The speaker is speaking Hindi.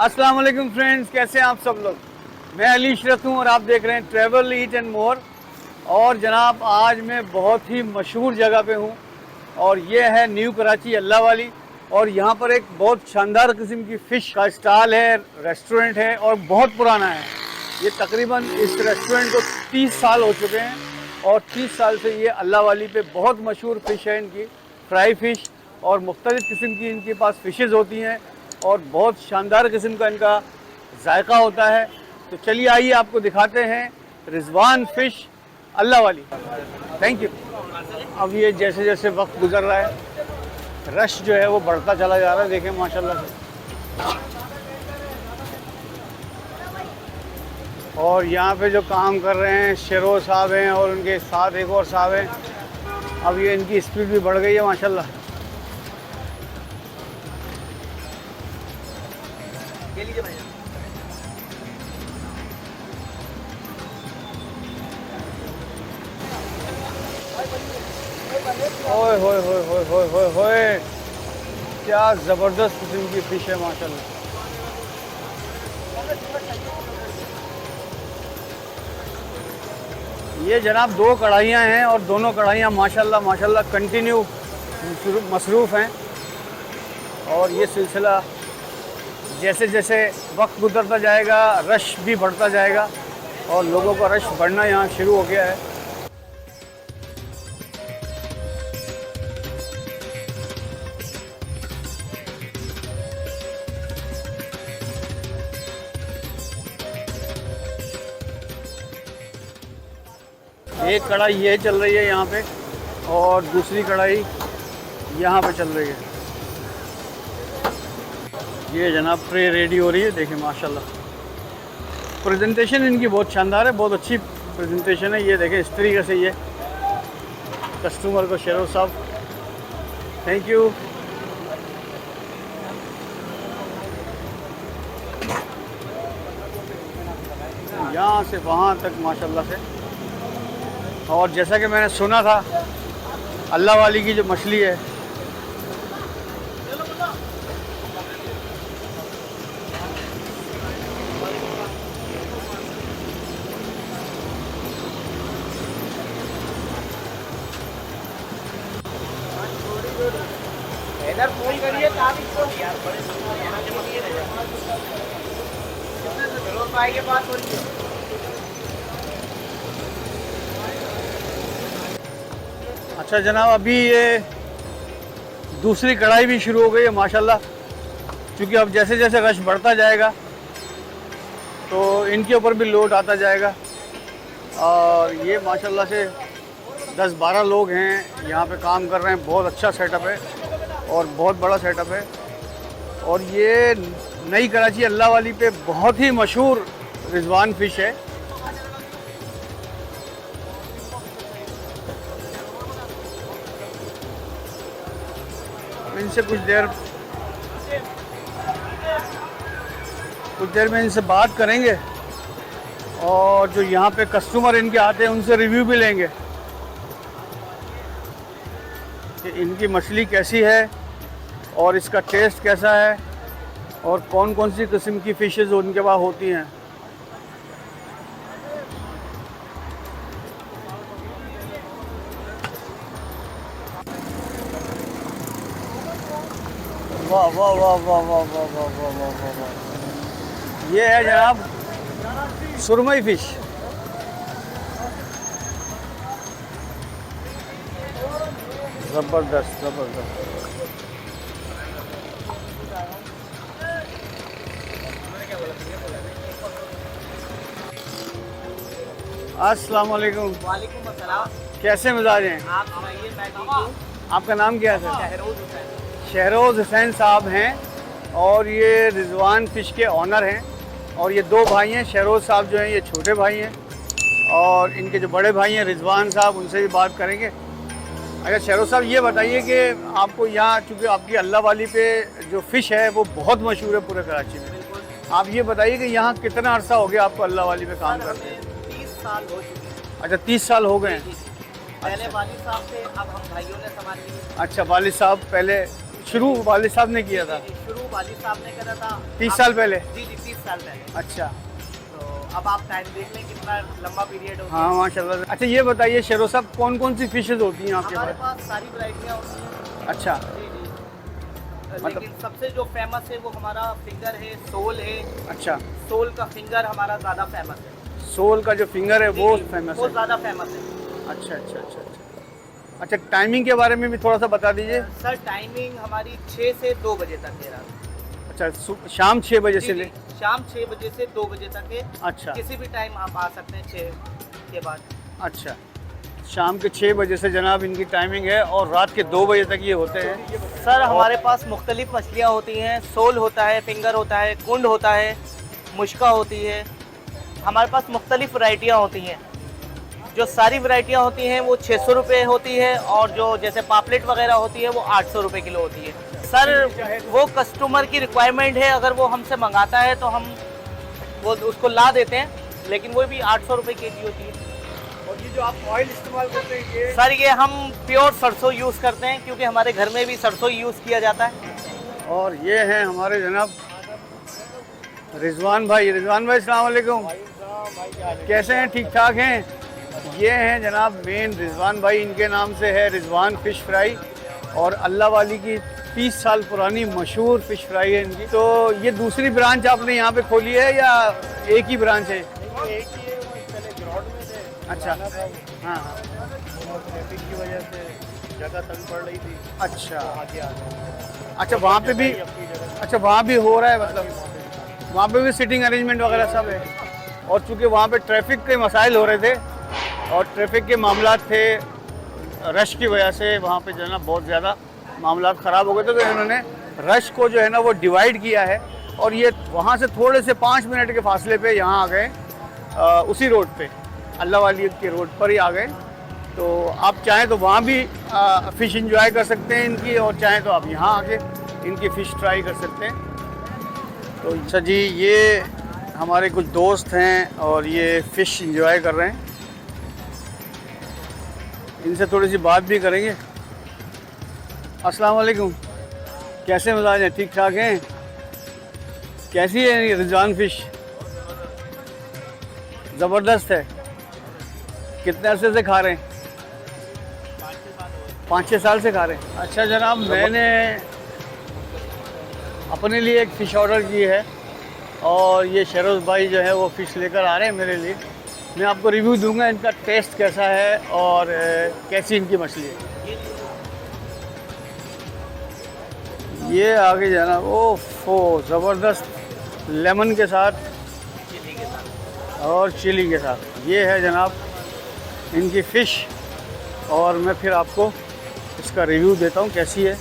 अस्सलाम वालेकुम फ्रेंड्स, कैसे हैं आप सब लोग। मैं अली इशरत हूँ और आप देख रहे हैं ट्रैवल ईट एंड मोर। और जनाब आज मैं बहुत ही मशहूर जगह पे हूँ और ये है न्यू कराची अल्लाह वाली। और यहाँ पर एक बहुत शानदार किस्म की फ़िश का स्टॉल है, रेस्टोरेंट है और बहुत पुराना है। ये तकरीबन इस रेस्टोरेंट को 30 साल हो चुके हैं और 30 साल से ये अल्लाह वाली पे बहुत मशहूर फ़िश है इनकी, फ्राई फ़िश। और मुख्तलिफ़ किस्म की इनके पास फ़िशेज़ होती हैं और बहुत शानदार किस्म का इनका जायका होता है। तो चलिए आइए आपको दिखाते हैं रिजवान फ़िश अल्लाह वाली। Thank you. अब ये जैसे जैसे वक्त गुजर रहा है रश जो है वो बढ़ता चला जा रहा है, देखें माशाल्लाह से। और यहाँ पे जो काम कर रहे हैं शेरोज साहब हैं और उनके साथ एक और साहब हैं। अब ये इनकी स्पीड भी बढ़ गई है माशाल्लाह। ओए होए होए होए होए होए होए, क्या ज़बरदस्त किस्म की फ़िश है माशाल्लाह। ये जनाब 2 कढ़ाइयाँ हैं और दोनों कढ़ाइयाँ माशाल्लाह माशाल्लाह कंटिन्यू मसरूफ़ हैं। और ये सिलसिला जैसे जैसे वक्त गुजरता जाएगा रश भी बढ़ता जाएगा और लोगों का रश बढ़ना यहाँ शुरू हो गया है। एक कढ़ाई ये चल रही है यहाँ पे और दूसरी कढ़ाई यहाँ पे चल रही है। ये जनाब ट्रे रेडी हो रही है, देखिए माशाल्लाह। प्रेजेंटेशन इनकी बहुत शानदार है, बहुत अच्छी प्रेजेंटेशन है। ये देखें इस तरीके से ये कस्टमर को शेरोज साहब थैंक यू। यहाँ से वहाँ तक माशाल्लाह से। और जैसा कि मैंने सुना था अल्लाह वाली की जो मछली है इधर फोन करिए बात हो रही है। अच्छा जनाब, अभी ये दूसरी कढ़ाई भी शुरू हो गई है माशाल्लाह। क्योंकि अब जैसे जैसे रश बढ़ता जाएगा तो इनके ऊपर भी लोड आता जाएगा। और ये माशाल्लाह से 10-12 लोग हैं यहाँ पे काम कर रहे हैं। बहुत अच्छा सेटअप है और बहुत बड़ा सेटअप है। और ये नई कराची अल्लाह वाली पे बहुत ही मशहूर रिजवान फ़िश है। इनसे कुछ देर में इनसे बात करेंगे और जो यहाँ पे कस्टमर इनके आते हैं उनसे रिव्यू भी लेंगे कि इनकी मछली कैसी है और इसका टेस्ट कैसा है और कौन कौन सी किस्म की फ़िशेस उनके पास होती हैं। वाह वाह वाह वाह वाह वाह वाह वाह वाह वाह वाह। ये है जनाब सुरमई फ़िश। ज़बरदस्त ज़बरदस्त। अस्सलाम वालेकुम। वालेकुम अस्सलाम। कैसे मिजाज हैं आप सुनाइए। मैं ठीक हूँ। आपका नाम क्या है सर? शहरोज हुसैन। शहरोज हुसैन साहब हैं और ये रिजवान फ़िश के ऑनर हैं। और ये 2 भाई हैं। शहरोज साहब जो हैं ये छोटे भाई हैं और इनके जो बड़े भाई हैं रिजवान साहब, उनसे भी बात करेंगे। अच्छा शहरोज साहब, ये बताइए कि आपको यहाँ चूँकि आपकी अल्लाह वाली पे जो फ़िश है वो बहुत मशहूर है पूरे कराची में, आप ये बताइए कि यहाँ कितना अर्सा हो गया आपको अल्लाह वाली पे काम करते हैं? 30 साल हो चुके हैं। अच्छा 30 साल हो गए हैं। पहले वालिद साहब थे, अब हम भाइयों ने संभाली। अच्छा वालिद साहब पहले शुरू वालिद साहब ने किया था। शुरू वालिद साहब ने करा था। 30 साल पहले? जी जी 30 साल पहले। अच्छा। तो अब आप टाइम देख लें कितना लंबा पीरियड हो हाँ माशाल्लाह। अच्छा ये बताइए शेरो साहब, कौन कौन सी फिशेज होती हैं आपके हमारे पास? पास सारी वैरायटियाँ होती हैं। अच्छा। जी जी। लेकिन सबसे जो फेमस है वो हमारा फिंगर है, सोल है। अच्छा, सोल का फिंगर हमारा ज़्यादा फेमस है। सोल का जो फिंगर है जी, वो जी, फेमस वो है। ज़्यादा फेमस है। अच्छा अच्छा अच्छा अच्छा। अच्छा टाइमिंग के बारे में भी थोड़ा सा बता दीजिए। सर टाइमिंग हमारी 6 से 2 बजे तक है रात। अच्छा शाम 6 बजे जी, से जी, ले। शाम 6 बजे से 2 बजे तक है। अच्छा किसी भी टाइम आप आ सकते हैं 6 के बाद। अच्छा, शाम के 6 बजे से जनाब इनकी टाइमिंग है और रात के 2 बजे तक ये होते हैं। सर हमारे पास मुख्तलिफ मछलियाँ होती हैं। सोल होता है, फिंगर होता है, कुंड होता है, मुश्का होती है। हमारे पास मुख्तलिफ वैरायटियाँ होती हैं। जो सारी वैरायटियाँ होती हैं वो 600 रुपये होती है, और जो जैसे पापलेट वगैरह होती है वो 800 रुपये किलो होती है। सर वो कस्टमर की रिक्वायरमेंट है, अगर वो हमसे मंगाता है तो हम वो उसको ला देते हैं, लेकिन वो भी 800 रुपये केजी होती है। और ये जो आप ऑयल इस्तेमाल करते हैं ये? सर ये हम प्योर सरसों यूज़ करते हैं, क्योंकि हमारे घर में भी सरसों यूज़ किया जाता है। और ये हैं हमारे जनाब रिजवान भाई। रिजवान भाई अस्सलाम वालेकुम, कैसे हैं? ठीक ठाक हैं? ये हैं जनाब मेन रिजवान भाई, इनके नाम से है रिजवान फ़िश फ्राई, और अल्लाह वाली की 30 साल पुरानी मशहूर फ़िश फ्राई है इनकी। तो ये दूसरी ब्रांच आपने यहाँ पे खोली है या एक ही ब्रांच है? एक ही है, वो पहले ग्राउंड में थे। अच्छा। हाँ और ट्रैफिक की वजह से जगह तंग पड़ रही थी, अच्छा आगे आ गए। अच्छा, वहाँ पे भी? अपनी जगह अच्छा वहाँ भी हो रहा है, मतलब वहाँ पे भी सिटिंग अरेंजमेंट वगैरह सब है। और चूँकि वहाँ पे ट्रैफिक के मसाइल हो रहे थे और ट्रैफिक के मामला थे, रश की वजह से वहाँ पे जो है ना बहुत ज़्यादा मामला ख़राब हो गए थे, तो इन्होंने रश को जो है ना वो डिवाइड किया है, और ये वहाँ से थोड़े से 5 मिनट के फासले पे यहाँ आ गए, उसी रोड पे, अल्लाह वाली के रोड पर ही आ गए। तो आप चाहें तो वहाँ भी फ़िश एंजॉय कर सकते हैं इनकी, और चाहें तो आप यहाँ आके इनकी फ़िश ट्राई कर सकते हैं। तो अच्छा जी, ये हमारे कुछ दोस्त हैं और ये फ़िश एंजॉय कर रहे हैं, इनसे थोड़ी सी बात भी करेंगे। अस्सलाम वालेकुम, कैसे मिजाज हैं? ठीक ठाक हैं? कैसी है ये रिजवान फ़िश? ज़बरदस्त है। कितने अरसे से खा रहे हैं? 5-6 साल से खा रहे हैं। अच्छा जनाब, मैंने अपने लिए एक फ़िश ऑर्डर की है, और ये शेरोज़ भाई जो है वो फ़िश लेकर आ रहे हैं मेरे लिए। मैं आपको रिव्यू दूंगा इनका टेस्ट कैसा है और कैसी इनकी मछली है। ये आगे जाना, ओफो ज़बरदस्त लेमन के साथ और चिली के साथ। ये है जनाब इनकी फ़िश, और मैं फिर आपको इसका रिव्यू देता हूँ कैसी है।